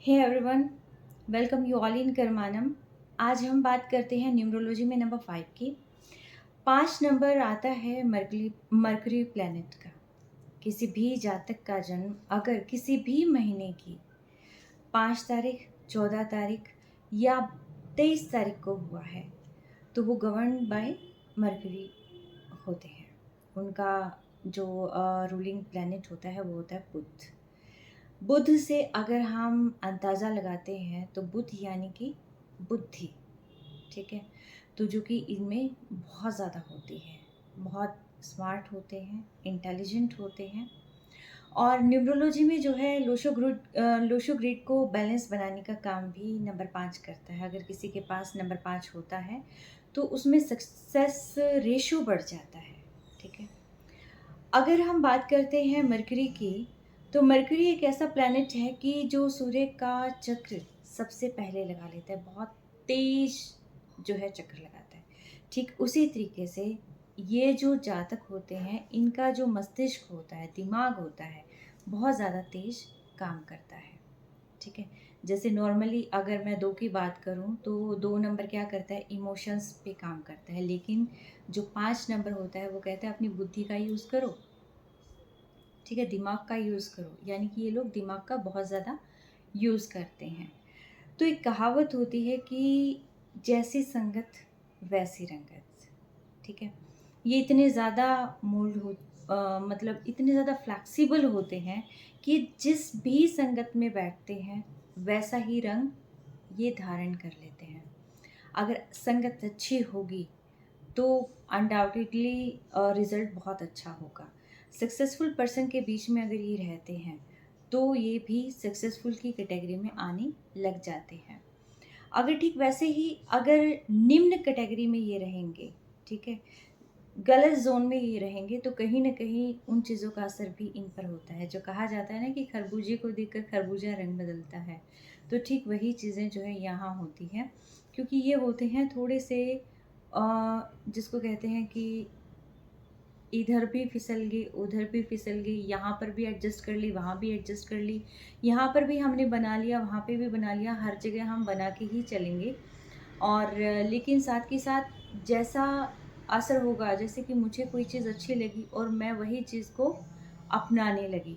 Hey everyone, welcome you all in Karmanam. आज हम बात करते हैं न्यूमरोलॉजी में नंबर 5 की। 5 नंबर आता है मरकरी प्लैनेट का। किसी भी जातक का जन्म अगर किसी भी महीने की 5 तारीख, 14 तारीख या 23 तारीख को हुआ है तो वो गवर्न बाय मरकरी होते हैं। उनका जो रूलिंग प्लैनेट होता है वो होता है बुध। बुध से अगर हम अंदाज़ा लगाते हैं तो बुध यानी कि बुद्धि, ठीक है। तो जो कि इनमें बहुत ज़्यादा होती है, बहुत स्मार्ट होते हैं, इंटेलिजेंट होते हैं। और न्यूमरोलॉजी में जो है लोशो ग्रिड को बैलेंस बनाने का काम भी नंबर 5 करता है। अगर किसी के पास नंबर 5 होता है तो उसमें सक्सेस रेशो बढ़ जाता है, ठीक है। अगर हम बात करते हैं मरकरी की, तो मरकरी एक ऐसा प्लैनेट है कि जो सूर्य का चक्र सबसे पहले लगा लेता है, बहुत तेज जो है चक्र लगाता है। ठीक उसी तरीके से ये जो जातक होते हैं, इनका जो मस्तिष्क होता है, दिमाग होता है, बहुत ज़्यादा तेज काम करता है, ठीक है। जैसे नॉर्मली अगर मैं 2 की बात करूं तो 2 नंबर क्या करता है, इमोशंस पे काम करता है। लेकिन जो 5 नंबर होता है वो कहता है अपनी बुद्धि का यूज़ करो, ठीक है, दिमाग का यूज़ करो। यानी कि ये लोग दिमाग का बहुत ज़्यादा यूज़ करते हैं। तो एक कहावत होती है कि जैसी संगत वैसी रंगत, ठीक है। ये इतने ज़्यादा मतलब इतने ज़्यादा फ्लेक्सिबल होते हैं कि जिस भी संगत में बैठते हैं वैसा ही रंग ये धारण कर लेते हैं। अगर संगत अच्छी होगी तो अनडाउटेडली रिज़ल्ट बहुत अच्छा होगा। सक्सेसफुल पर्सन के बीच में अगर ये रहते हैं तो ये भी सक्सेसफुल की कैटेगरी में आने लग जाते हैं। अगर ठीक वैसे ही अगर निम्न कैटेगरी में ये रहेंगे, ठीक है, गलत जोन में ये रहेंगे तो कहीं ना कहीं उन चीज़ों का असर भी इन पर होता है। जो कहा जाता है ना कि खरबूजे को देखकर खरबूजा रंग बदलता है, तो ठीक वही चीज़ें जो है यहाँ होती हैं। क्योंकि ये होते हैं थोड़े से जिसको कहते हैं कि इधर भी फिसल गई, उधर भी फिसल गई, यहाँ पर भी एडजस्ट कर ली, वहाँ भी एडजस्ट कर ली, यहाँ पर भी हमने बना लिया, वहाँ पे भी बना लिया, हर जगह हम बना के ही चलेंगे। और लेकिन साथ के साथ जैसा असर होगा, जैसे कि मुझे कोई चीज़ अच्छी लगी और मैं वही चीज़ को अपनाने लगी,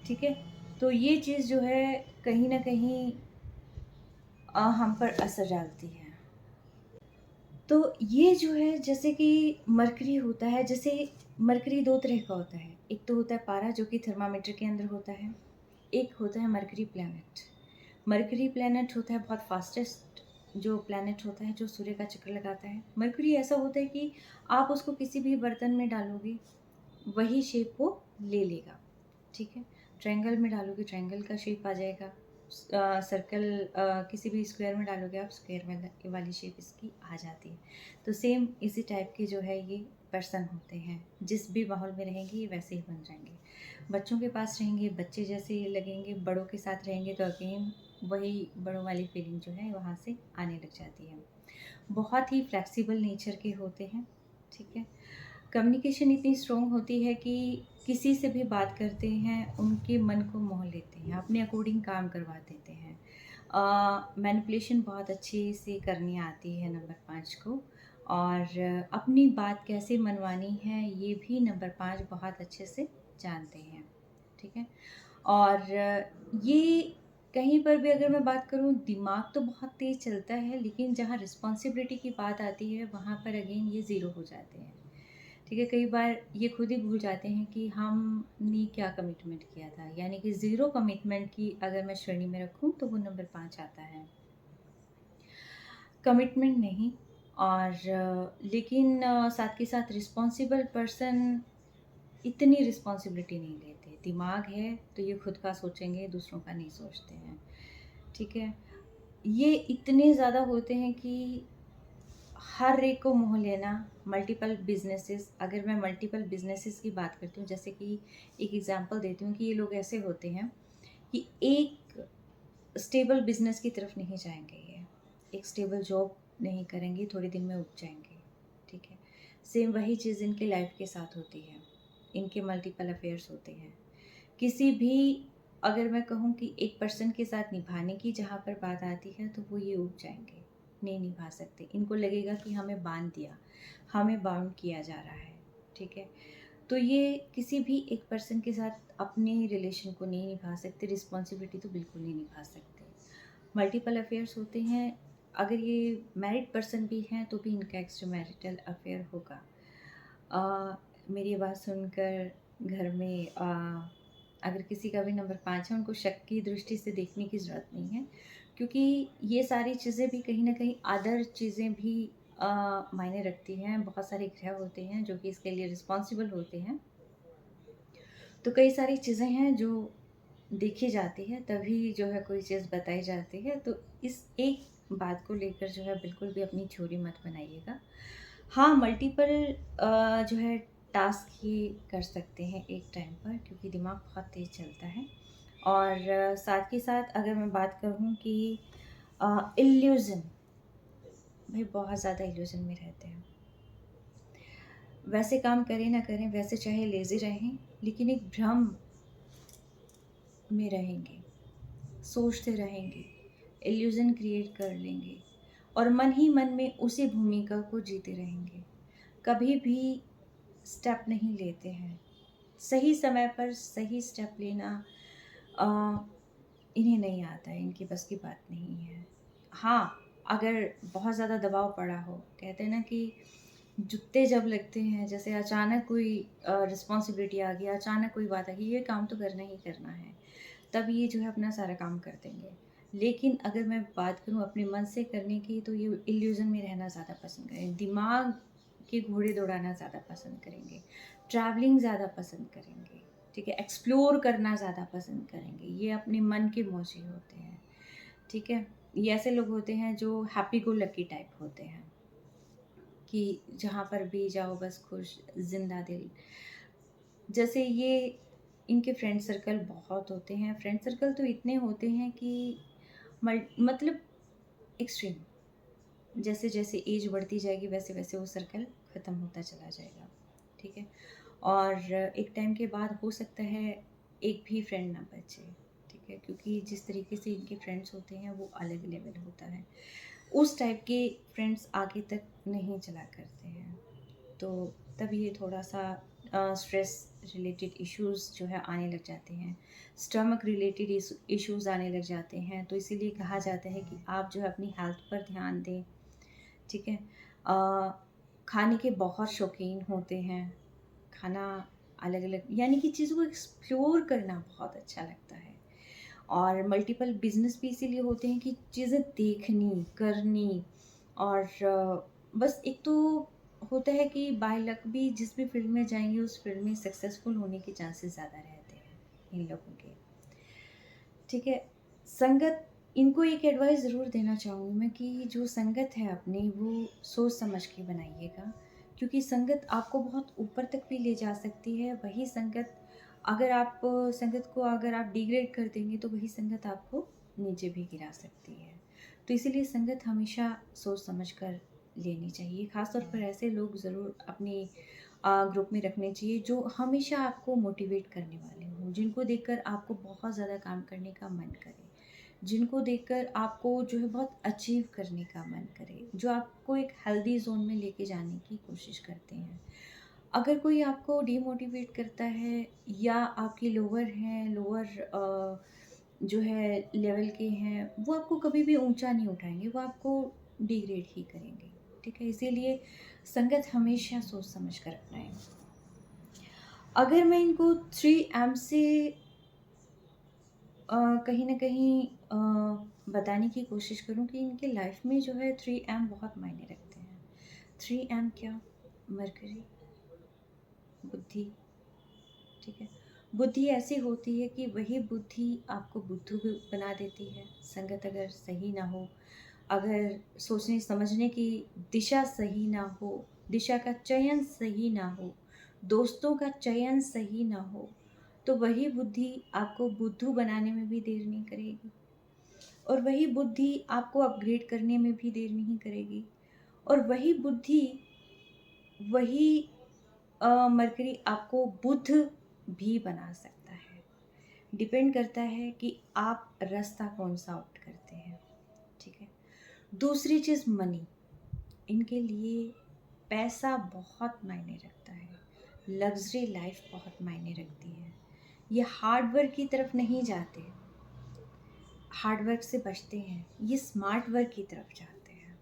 ठीक है। तो ये चीज़ जो है कहीं न कहीं हम पर असर डालती है। तो ये जो है जैसे कि मरकरी होता है, जैसे मरकरी 2 तरह का होता है। एक तो होता है पारा जो कि थर्मामीटर के अंदर होता है, एक होता है मरकरी प्लैनेट। मरकरी प्लैनेट होता है बहुत फास्टेस्ट जो प्लैनेट होता है, जो सूर्य का चक्कर लगाता है। मरकरी ऐसा होता है कि आप उसको किसी भी बर्तन में डालोगे, वही शेप वो ले लेगा, ठीक है। ट्रायंगल में डालोगे ट्रायंगल का शेप आ जाएगा, सर्कल किसी भी स्क्वायर में डालोगे आप, स्क्वायर वाली शेप इसकी आ जाती है। तो सेम इसी टाइप के जो है ये पर्सन होते हैं, जिस भी माहौल में रहेंगे ये वैसे ही बन जाएंगे। बच्चों के पास रहेंगे बच्चे जैसे ही लगेंगे, बड़ों के साथ रहेंगे तो अगेन वही बड़ों वाली फीलिंग जो है वहाँ से आने लग जाती है। बहुत ही फ्लेक्सिबल नेचर के होते हैं, ठीक है। कम्युनिकेशन इतनी स्ट्रॉन्ग होती है कि किसी से भी बात करते हैं उनके मन को मोह लेते हैं, अपने अकॉर्डिंग काम करवा देते हैं। मैनिपुलेशन बहुत अच्छे से करनी आती है नंबर 5 को। और अपनी बात कैसे मनवानी है ये भी नंबर 5 बहुत अच्छे से जानते हैं, ठीक है। और ये कहीं पर भी अगर मैं बात करूँ, दिमाग तो बहुत तेज़ चलता है, लेकिन जहाँ रिस्पॉन्सिबिलिटी की बात आती है वहाँ पर अगेन ये ज़ीरो हो जाते हैं, ठीक है। कई बार ये खुद ही भूल जाते हैं कि हमने क्या कमिटमेंट किया था। यानी कि ज़ीरो कमिटमेंट की अगर मैं श्रेणी में रखूँ तो वो नंबर 5 आता है। कमिटमेंट नहीं। और लेकिन साथ के साथ रिस्पॉन्सिबल पर्सन इतनी रिस्पॉन्सिबिलिटी नहीं लेते। दिमाग है तो ये खुद का सोचेंगे, दूसरों का नहीं सोचते हैं, ठीक है। ये इतने ज़्यादा होते हैं कि हर एक को मोह लेना। मल्टीपल बिजनेसेस, अगर मैं मल्टीपल बिजनेसेस की बात करती हूँ, जैसे कि एक एग्जांपल देती हूँ कि ये लोग ऐसे होते हैं कि एक स्टेबल बिजनेस की तरफ नहीं जाएंगे, ये एक स्टेबल जॉब नहीं करेंगे, थोड़े दिन में उठ जाएंगे, ठीक है। सेम वही चीज़ इनके लाइफ के साथ होती है, इनके मल्टीपल अफेयर्स होते हैं। किसी भी अगर मैं कहूँ कि एक पर्सन के साथ निभाने की जहाँ पर बात आती है तो वो ये उग जाएंगे, नहीं निभा सकते। इनको लगेगा कि हमें बांध दिया, हमें बाउंड किया जा रहा है, ठीक है। तो ये किसी भी एक पर्सन के साथ अपने रिलेशन को नहीं निभा सकते, रिस्पॉन्सिबिलिटी तो बिल्कुल नहीं निभा सकते। मल्टीपल अफेयर्स होते हैं, अगर ये मैरिड पर्सन भी हैं तो भी इनका एक्स्ट्रा मैरिटल अफेयर होगा। मेरी बात सुनकर घर में अगर किसी का भी नंबर 5 है, उनको शक की दृष्टि से देखने की ज़रूरत नहीं है, क्योंकि ये सारी चीज़ें भी कहीं ना कहीं अदर चीज़ें भी मायने रखती हैं। बहुत सारे ग्रह होते हैं जो कि इसके लिए रिस्पॉन्सिबल होते हैं, तो कई सारी चीज़ें हैं जो देखी जाती है तभी जो है कोई चीज़ बताई जाती है। तो इस एक बात को लेकर जो है बिल्कुल भी अपनी थ्योरी मत बनाइएगा। हाँ, मल्टीपल जो है टास्क ही कर सकते हैं एक टाइम पर, क्योंकि दिमाग बहुत तेज़ चलता है। और साथ ही साथ अगर मैं बात करूँ कि इल्यूज़न, भाई बहुत ज़्यादा इल्यूज़न में रहते हैं। वैसे काम करें ना करें, वैसे चाहे लेज़ी रहें, लेकिन एक भ्रम में रहेंगे, सोचते रहेंगे, इल्यूज़न क्रिएट कर लेंगे और मन ही मन में उसी भूमिका को जीते रहेंगे। कभी भी स्टेप नहीं लेते हैं। सही समय पर सही स्टेप लेना अ, इन्हें नहीं आता है, इनकी बस की बात नहीं है। हाँ, अगर बहुत ज़्यादा दबाव पड़ा हो, कहते हैं ना कि जुत्ते जब लगते हैं, जैसे अचानक कोई रिस्पॉन्सिबिलिटी आ गई, अचानक कोई बात आ गई, ये काम तो करना ही करना है, तब ये जो है अपना सारा काम कर देंगे। लेकिन अगर मैं बात करूँ अपने मन से करने की, तो ये इल्यूज़न में रहना ज़्यादा पसंद करें, दिमाग के घोड़े दौड़ाना ज़्यादा पसंद करेंगे, ट्रैवलिंग ज़्यादा पसंद करेंगे, ठीक है, एक्सप्लोर करना ज़्यादा पसंद करेंगे। ये अपने मन के मौजी होते हैं, ठीक है। ये ऐसे लोग होते हैं जो हैप्पी गो लकी टाइप होते हैं, कि जहाँ पर भी जाओ बस खुश, जिंदा दिल। जैसे ये इनके फ्रेंड सर्कल बहुत होते हैं, फ्रेंड सर्कल तो इतने होते हैं कि मतलब एक्सट्रीम। जैसे जैसे एज बढ़ती जाएगी वैसे वैसे वो सर्कल ख़त्म होता चला जाएगा, ठीक है। और एक टाइम के बाद हो सकता है एक भी फ्रेंड ना बचे, ठीक है, क्योंकि जिस तरीके से इनके फ्रेंड्स होते हैं वो अलग लेवल होता है। उस टाइप के फ्रेंड्स आगे तक नहीं चला करते हैं, तो तब ये थोड़ा सा स्ट्रेस रिलेटेड इश्यूज़ जो है आने लग जाते हैं, स्टमक रिलेटेड इश्यूज़ आने लग जाते हैं। तो इसीलिए कहा जाता है कि आप जो है अपनी हेल्थ पर ध्यान दें, ठीक है। खाने के बहुत शौकीन होते हैं, खाना अलग अलग यानी कि चीज़ों को एक्सप्लोर करना बहुत अच्छा लगता है। और मल्टीपल बिजनेस भी इसीलिए होते हैं कि चीज़ें देखनी, करनी। और बस एक तो होता है कि बाय लक भी जिस भी फील्ड में जाएंगे उस फील्ड में सक्सेसफुल होने के चांसेस ज़्यादा रहते हैं इन लोगों के, ठीक है। संगत, इनको एक एडवाइस ज़रूर देना चाहूँगी मैं कि जो संगत है अपनी वो सोच समझ के बनाइएगा, क्योंकि संगत आपको बहुत ऊपर तक भी ले जा सकती है। वही संगत, अगर आप संगत को अगर आप डिग्रेड कर देंगे तो वही संगत आपको नीचे भी गिरा सकती है। तो इसीलिए संगत हमेशा सोच समझ कर लेनी चाहिए। ख़ासतौर पर ऐसे लोग ज़रूर अपने ग्रुप में रखने चाहिए जो हमेशा आपको मोटिवेट करने वाले हों, जिनको देखकर आपको बहुत ज़्यादा काम करने का मन करे, जिनको देखकर आपको जो है बहुत अचीव करने का मन करे, जो आपको एक हेल्दी जोन में लेके जाने की कोशिश करते हैं। अगर कोई आपको डीमोटिवेट करता है या आपकी लोअर हैं, लोअर जो है लेवल के हैं, वो आपको कभी भी ऊंचा नहीं उठाएंगे, वो आपको डिग्रेड ही करेंगे, ठीक है। इसीलिए संगत हमेशा सोच समझ कर अपनाएं। अगर मैं इनको 3M से कहीं न कहीं बताने की कोशिश करूँ कि इनके लाइफ में जो है 3M बहुत मायने रखते हैं। 3M क्या? मरकरी, बुद्धि, ठीक है। बुद्धि ऐसी होती है कि वही बुद्धि आपको बुद्धू भी बना देती है। संगत अगर सही ना हो, अगर सोचने समझने की दिशा सही ना हो, दिशा का चयन सही ना हो, दोस्तों का चयन सही ना हो, तो वही बुद्धि आपको बुद्धू बनाने में भी देर नहीं करेगी और वही बुद्धि आपको अपग्रेड करने में भी देर नहीं करेगी। और वही बुद्धि, वही मरकरी आपको बुद्ध भी बना सकता है। डिपेंड करता है कि आप रास्ता कौन सा ऑप्ट करते हैं, ठीक है। दूसरी चीज़ मनी, इनके लिए पैसा बहुत मायने रखता है, लग्जरी लाइफ बहुत मायने रखती है। ये हार्ड वर्क की तरफ नहीं जाते, हार्ड वर्क से बचते हैं, ये स्मार्ट वर्क की तरफ जाते हैं।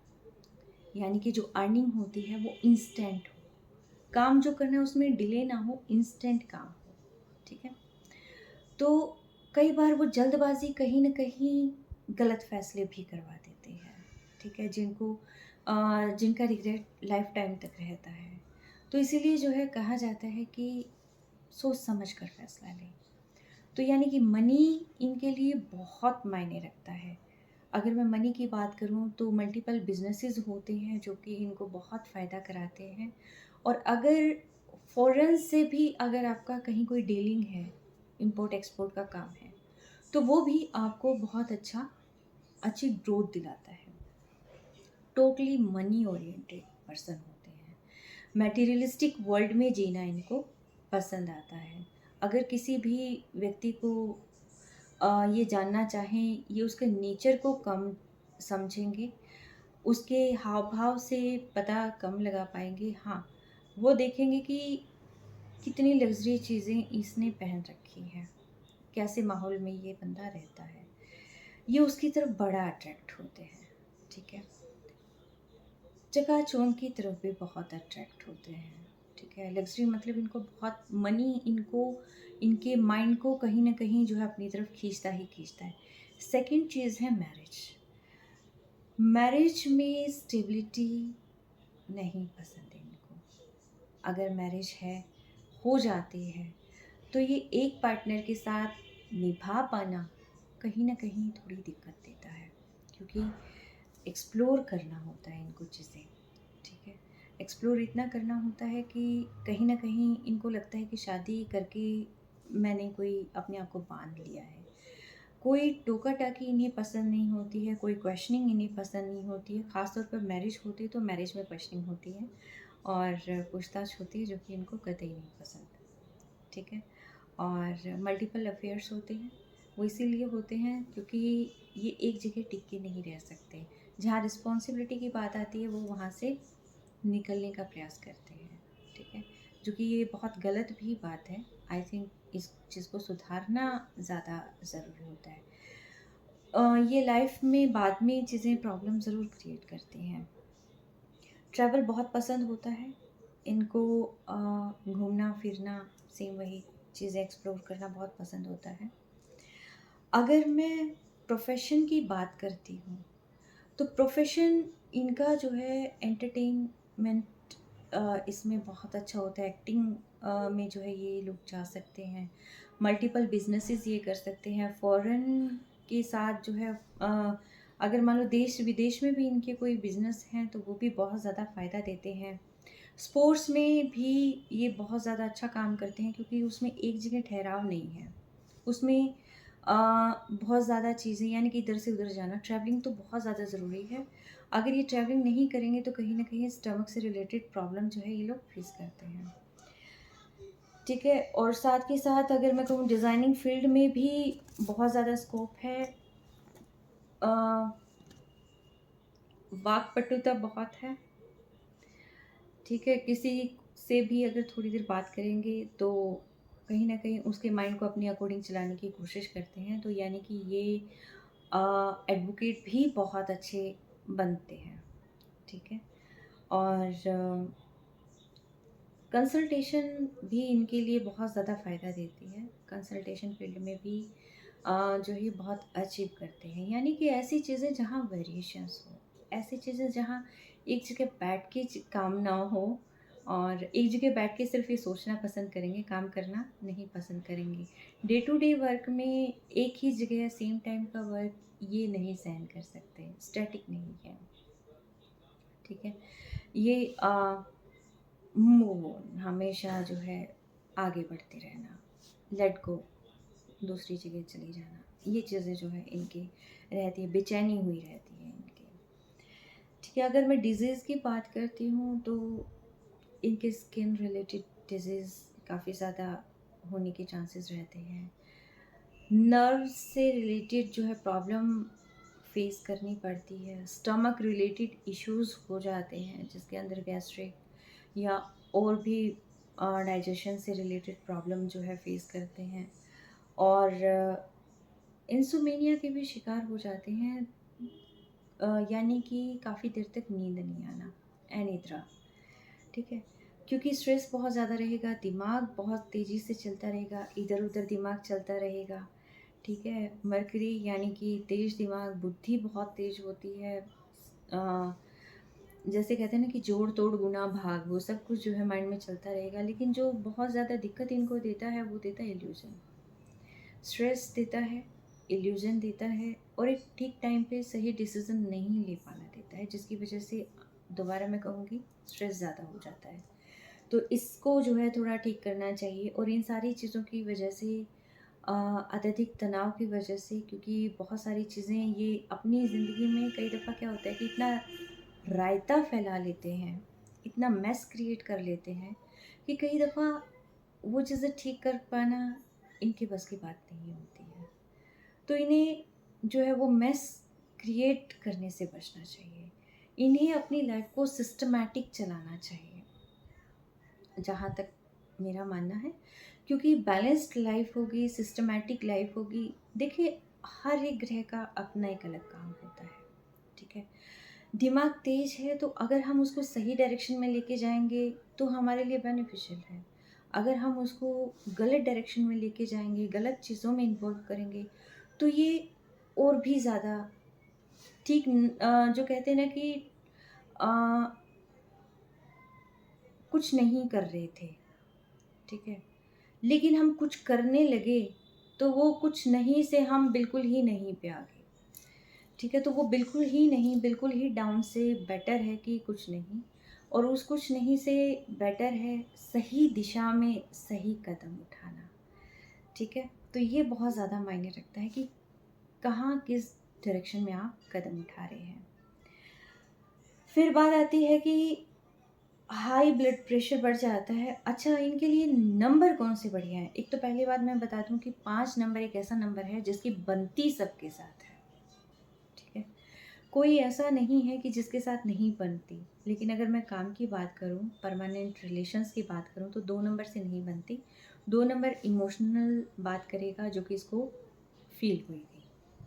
यानी कि जो अर्निंग होती है वो इंस्टेंट हो, काम जो करना है उसमें डिले ना हो, इंस्टेंट काम हो, ठीक है। तो कई बार वो जल्दबाजी कहीं ना कहीं गलत फैसले भी करवा देते हैं, ठीक है, जिनका रिग्रेट लाइफ टाइम तक रहता है। तो इसीलिए जो है कहा जाता है कि सोच समझ कर फैसला लें। तो यानी कि मनी इनके लिए बहुत मायने रखता है। अगर मैं मनी की बात करूं तो मल्टीपल बिजनेसेस होते हैं जो कि इनको बहुत फ़ायदा कराते हैं। और अगर फॉरेन से भी अगर आपका कहीं कोई डीलिंग है, इंपोर्ट एक्सपोर्ट का काम है, तो वो भी आपको बहुत अच्छी ग्रोथ दिलाता है। टोटली मनी ओरिएंटेड पर्सन होते हैं। मटेरियलिस्टिक वर्ल्ड में जीना इनको पसंद आता है। अगर किसी भी व्यक्ति को ये जानना चाहें, ये उसके नेचर को कम समझेंगे, उसके हाव भाव से पता कम लगा पाएंगे। हाँ, वो देखेंगे कि कितनी लग्जरी चीज़ें इसने पहन रखी हैं, कैसे माहौल में ये बंदा रहता है, ये उसकी तरफ बड़ा अट्रैक्ट होते हैं, ठीक है। चकाचौंध की तरफ भी बहुत अट्रैक्ट होते हैं, ठीक है। लग्जरी मतलब इनको बहुत मनी, इनके माइंड को कहीं ना कहीं जो है अपनी तरफ खींचता ही खींचता है। सेकंड चीज़ है मैरिज। मैरिज में स्टेबिलिटी नहीं पसंद है इनको। अगर मैरिज है, हो जाती है, तो ये एक पार्टनर के साथ निभा पाना कहीं ना कहीं थोड़ी दिक्कत देता है, क्योंकि एक्सप्लोर करना होता है इनको चीज़ें, ठीक है। एक्सप्लोर इतना करना होता है कि कहीं ना कहीं इनको लगता है कि शादी करके मैंने कोई अपने आप को बांध लिया है। कोई टोका टाकी इन्हें पसंद नहीं होती है, कोई क्वेश्चनिंग इन्हें पसंद नहीं होती है। ख़ासतौर पर मैरिज होती है तो मैरिज में क्वेश्चनिंग होती है और पूछताछ होती है, जो कि इनको कतई नहीं पसंद, ठीक है। और मल्टीपल अफेयर्स होते हैं, वो इसीलिए होते हैं क्योंकि ये एक जगह टिक के नहीं रह सकते। जहाँ रिस्पॉन्सिबिलिटी की बात आती है वो वहाँ से निकलने का प्रयास करते हैं, ठीक है। जो कि ये बहुत गलत भी बात है। आई थिंक इस चीज़ को सुधारना ज़्यादा ज़रूरी होता है। ये लाइफ में बाद में चीज़ें प्रॉब्लम ज़रूर क्रिएट करती हैं। ट्रैवल बहुत पसंद होता है इनको, घूमना फिरना, सेम वही चीज़ें एक्सप्लोर करना बहुत पसंद होता है। अगर मैं प्रोफेशन की बात करती हूँ तो प्रोफेशन इनका जो है एंटरटेनमेंट, इसमें बहुत अच्छा होता है। एक्टिंग में जो है ये लोग जा सकते हैं, मल्टीपल बिजनेसेस ये कर सकते हैं। फॉरेन के साथ जो है अगर मान लो देश विदेश में भी इनके कोई बिजनेस हैं तो वो भी बहुत ज़्यादा फ़ायदा देते हैं। स्पोर्ट्स में भी ये बहुत ज़्यादा अच्छा काम करते हैं क्योंकि उसमें एक जगह ठहराव नहीं है। उसमें बहुत ज़्यादा चीज़ें, यानी कि इधर से उधर जाना, ट्रैवलिंग तो बहुत ज़्यादा ज़रूरी है। अगर ये ट्रैवलिंग नहीं करेंगे तो कहीं न कहीं स्टमक से रिलेटेड प्रॉब्लम जो है ये लोग फेस करते हैं, ठीक है। और साथ के साथ अगर मैं कहूँ डिज़ाइनिंग फील्ड में भी बहुत ज़्यादा स्कोप है। अ, वाक्पटुता बहुत है, ठीक है। किसी से भी अगर थोड़ी देर बात करेंगे तो कहीं न कहीं उसके माइंड को अपने अकॉर्डिंग चलाने की कोशिश करते हैं, तो यानी कि ये एडवोकेट भी बहुत अच्छे बनते हैं, ठीक है। और कंसल्टेशन भी इनके लिए बहुत ज़्यादा फ़ायदा देती है। कंसल्टेशन फील्ड में भी जो है बहुत अचीव करते हैं, यानी कि ऐसी चीज़ें जहाँ वेरिएशंस हो, ऐसी चीज़ें जहाँ एक जगह बैठ के काम ना हो, और एक जगह बैठ के सिर्फ ये सोचना पसंद करेंगे, काम करना नहीं पसंद करेंगे। डे टू डे वर्क में एक ही जगह सेम टाइम का वर्क ये नहीं सहन कर सकते, स्टैटिक नहीं है, ठीक है। ये मूव ऑन, हमेशा जो है आगे बढ़ते रहना, लेट गो, दूसरी जगह चली जाना, ये चीज़ें जो है इनकी रहती है, बेचैनी हुई रहती है इनकी, ठीक है। अगर मैं डिजीज़ की बात करती हूँ तो इनके स्किन रिलेटेड डिजीज़ काफ़ी ज़्यादा होने के चांसेस रहते हैं। नर्व से रिलेटेड जो है प्रॉब्लम फेस करनी पड़ती है, स्टमक रिलेटेड इश्यूज हो जाते हैं जिसके अंदर गैस्ट्रिक या और भी डाइजेशन से रिलेटेड प्रॉब्लम जो है फेस करते हैं, और इंसोमेनिया के भी शिकार हो जाते हैं, यानी कि काफ़ी देर तक नींद नहीं आना, अनिद्रा। ठीक है, क्योंकि स्ट्रेस बहुत ज़्यादा रहेगा, दिमाग बहुत तेज़ी से चलता रहेगा, इधर उधर दिमाग चलता रहेगा। ठीक है, मरकरी यानी कि तेज़ दिमाग, बुद्धि बहुत तेज़ होती है। अ, जैसे कहते हैं ना कि जोड़ तोड़ गुना भाग, वो सब कुछ जो है माइंड में चलता रहेगा। लेकिन जो बहुत ज़्यादा दिक्कत इनको देता है वो देता है इल्यूज़न, स्ट्रेस देता है, इल्यूज़न देता है, और एक ठीक टाइम पे सही डिसीज़न नहीं ले पाना देता है, जिसकी वजह से दोबारा मैं कहूँगी स्ट्रेस ज़्यादा हो जाता है। तो इसको जो है थोड़ा ठीक करना चाहिए। और इन सारी चीज़ों की वजह से, अत्यधिक तनाव की वजह से, क्योंकि बहुत सारी चीज़ें ये अपनी ज़िंदगी में कई दफ़ा क्या होता है कि इतना रायता फैला लेते हैं, इतना मैस क्रिएट कर लेते हैं कि कई दफ़ा वो चीज़ें ठीक कर पाना इनके बस की बात नहीं होती है। तो इन्हें जो है वो मैस क्रिएट करने से बचना चाहिए। इन्हें अपनी लाइफ को सिस्टमैटिक चलाना चाहिए, जहाँ तक मेरा मानना है। क्योंकि बैलेंस्ड लाइफ होगी, सिस्टमैटिक लाइफ होगी। देखिए, हर एक ग्रह का अपना एक अलग काम होता है। ठीक है, दिमाग तेज है तो अगर हम उसको सही डायरेक्शन में लेके जाएंगे तो हमारे लिए बेनिफिशियल है। अगर हम उसको गलत डायरेक्शन में लेके जाएंगे, गलत चीज़ों में इन्वॉल्व करेंगे, तो ये और भी ज़्यादा ठीक जो कहते हैं ना कि अ, कुछ नहीं कर रहे थे। ठीक है, लेकिन हम कुछ करने लगे तो वो कुछ नहीं से हम बिल्कुल ही नहीं पे आ गए। ठीक है, तो वो बिल्कुल ही नहीं, बिल्कुल ही डाउन से बेटर है कि कुछ नहीं। और उस कुछ नहीं से बेटर है सही दिशा में सही कदम उठाना। ठीक है, तो ये बहुत ज़्यादा मायने रखता है कि कहाँ किस डायरेक्शन में आप कदम उठा रहे हैं। फिर बात आती है कि हाई ब्लड प्रेशर बढ़ जाता है। अच्छा, इनके लिए नंबर कौन से बढ़िया हैं? एक तो पहली बात मैं बता दूं कि 5 नंबर एक ऐसा नंबर है जिसकी बनती सबके साथ है। ठीक है, कोई ऐसा नहीं है कि जिसके साथ नहीं बनती। लेकिन अगर मैं काम की बात करूं, परमानेंट रिलेशंस की बात करूं, तो 2 नंबर से नहीं बनती। 2 नंबर इमोशनल बात करेगा, जो कि इसको फील होएगी।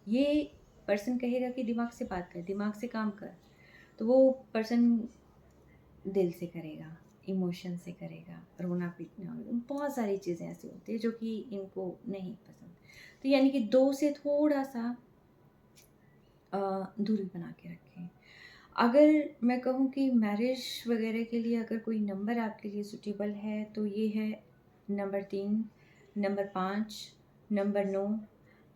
ये पर्सन कहेगा कि दिमाग से बात कर, दिमाग से काम कर, तो वो पर्सन दिल से करेगा, इमोशन से करेगा, रोना पीटना, बहुत सारी चीज़ें ऐसी होती है जो कि इनको नहीं पसंद। तो यानी कि 2 से थोड़ा सा दूरी बना के रखें। अगर मैं कहूँ कि मैरिज वगैरह के लिए अगर कोई नंबर आपके लिए सूटेबल है तो ये है नंबर 3, नंबर 5, नंबर 9।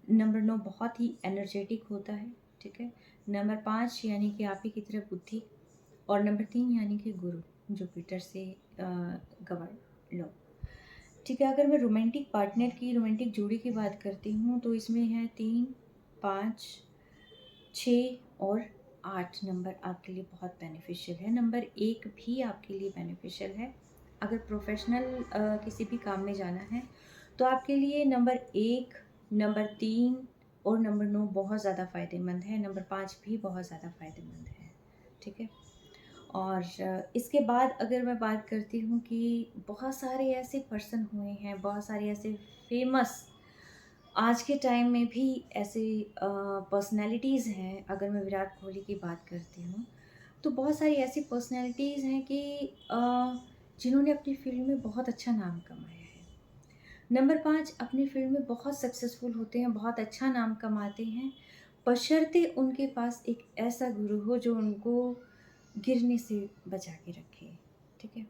नंबर 9 बहुत ही एनर्जेटिक होता है। ठीक है, नंबर 5 यानी कि आप ही की तरह बुद्धि, और नंबर 3 यानी कि गुरु, जुपिटर से गवर्न लो। ठीक है, अगर मैं रोमांटिक पार्टनर की, रोमांटिक जोड़ी की बात करती हूँ तो इसमें है 3, 5, 6 और 8 नंबर आपके लिए बहुत बेनिफिशियल है। नंबर 1 भी आपके लिए बेनिफिशियल है। अगर प्रोफेशनल किसी भी काम में जाना है तो आपके लिए नंबर 1, नंबर 3 और नंबर 9 बहुत ज़्यादा फ़ायदेमंद है। नंबर 5 भी बहुत ज़्यादा फ़ायदेमंद है। ठीक है, और इसके बाद अगर मैं बात करती हूँ कि बहुत सारे ऐसे पर्सन हुए हैं, बहुत सारे ऐसे फेमस आज के टाइम में भी ऐसे पर्सनालिटीज़ हैं। अगर मैं विराट कोहली की बात करती हूँ तो बहुत सारी ऐसी पर्सनालिटीज़ हैं कि जिन्होंने अपनी फील्ड में बहुत अच्छा नाम कमाया है। नंबर 5 अपनी फील्ड में बहुत सक्सेसफुल होते हैं, बहुत अच्छा नाम कमाते हैं, बशर्ते उनके पास एक ऐसा गुरु हो जो उनको गिरने से बचा के रखे। ठीक है,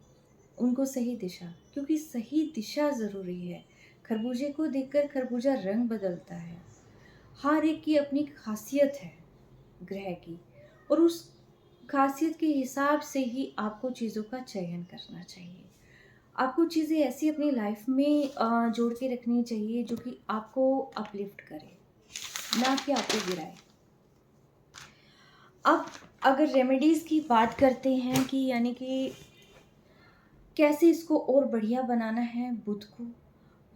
उनको सही दिशा, क्योंकि सही दिशा ज़रूरी है। खरबूजे को देखकर खरबूजा रंग बदलता है। हर एक की अपनी खासियत है ग्रह की, और उस खासियत के हिसाब से ही आपको चीज़ों का चयन करना चाहिए। आपको चीज़ें ऐसी अपनी लाइफ में जोड़ के रखनी चाहिए जो कि आपको अपलिफ्ट करे, ना कि आपको गिराए। अब अगर रेमेडीज़ की बात करते हैं कि यानी कि कैसे इसको और बढ़िया बनाना है बुध को,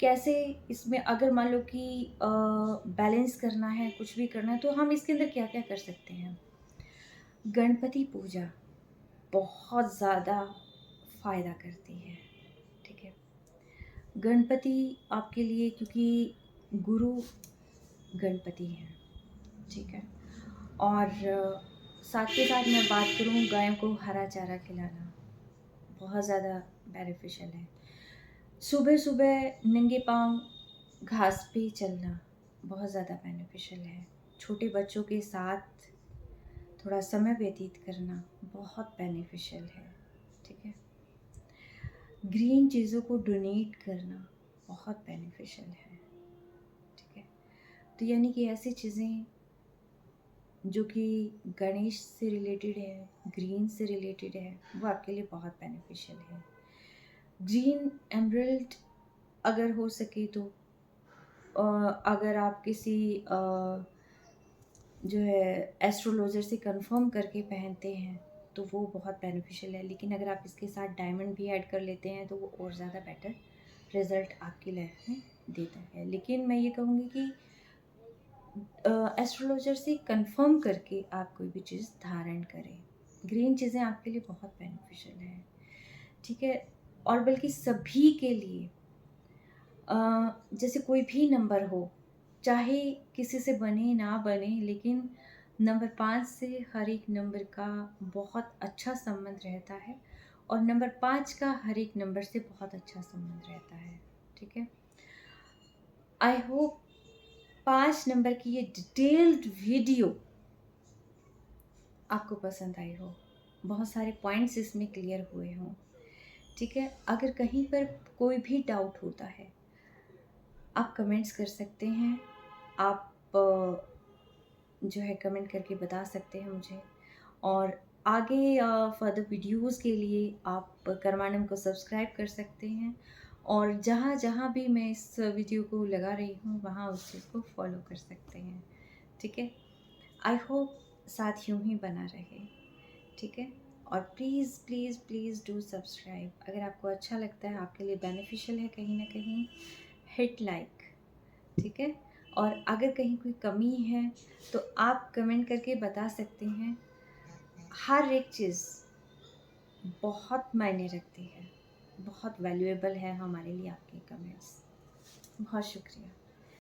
कैसे इसमें अगर मान लो कि बैलेंस करना है, कुछ भी करना है, तो हम इसके अंदर क्या क्या कर सकते हैं। गणपति पूजा बहुत ज़्यादा फ़ायदा करती है, ठीक है। गणपति आपके लिए, क्योंकि गुरु गणपति हैं, ठीक है। और साथ के साथ मैं बात करूँ, गायों को हरा चारा खिलाना बहुत ज़्यादा बेनिफिशियल है। सुबह सुबह नंगे पाँव घास पे चलना बहुत ज़्यादा बेनिफिशियल है। छोटे बच्चों के साथ थोड़ा समय व्यतीत करना बहुत बेनिफिशियल है, ठीक है। ग्रीन चीज़ों को डोनेट करना बहुत बेनिफिशियल है, ठीक है। तो यानी कि ऐसी चीज़ें जो कि गणेश से रिलेटेड है, ग्रीन से रिलेटेड है, वो आपके लिए बहुत बेनिफिशियल है। ग्रीन एमरल्ड अगर हो सके तो अगर आप किसी जो है एस्ट्रोलॉजर से कंफर्म करके पहनते हैं तो वो बहुत बेनिफिशियल है। लेकिन अगर आप इसके साथ डायमंड भी ऐड कर लेते हैं तो वो और ज़्यादा बेटर रिज़ल्ट आपकी लाइफ में देता है। लेकिन मैं ये कहूँगी कि एस्ट्रोलॉजर से कंफर्म करके आप कोई भी चीज़ धारण करें। ग्रीन चीज़ें आपके लिए बहुत बेनिफिशियल है, ठीक है। और बल्कि सभी के लिए, जैसे कोई भी नंबर हो, चाहे किसी से बने ना बने, लेकिन नंबर 5 से हर एक नंबर का बहुत अच्छा संबंध रहता है और नंबर 5 का हर एक नंबर से बहुत अच्छा संबंध रहता है, ठीक है। आई होप 5 नंबर की ये डिटेल्ड वीडियो आपको पसंद आई हो, बहुत सारे पॉइंट्स इसमें क्लियर हुए हों, ठीक है। अगर कहीं पर कोई भी डाउट होता है आप कमेंट्स कर सकते हैं, आप जो है कमेंट करके बता सकते हैं मुझे। और आगे फर्दर वीडियोस के लिए आप कर्मानम को सब्सक्राइब कर सकते हैं और जहाँ जहाँ भी मैं इस वीडियो को लगा रही हूँ वहाँ उस चीज़ को फॉलो कर सकते हैं, ठीक है। आई होप साथ यूँ ही बना रहे, ठीक है। और please please please do subscribe. अगर आपको अच्छा लगता है, आपके लिए बेनिफिशियल है कहीं ना कहीं, हिट लाइक, ठीक है। और अगर कहीं कोई कमी है तो आप कमेंट करके बता सकते हैं। हर एक चीज़ बहुत मायने रखती है, बहुत वैल्यूएबल है हमारे लिए आपके कमेंट्स। बहुत शुक्रिया।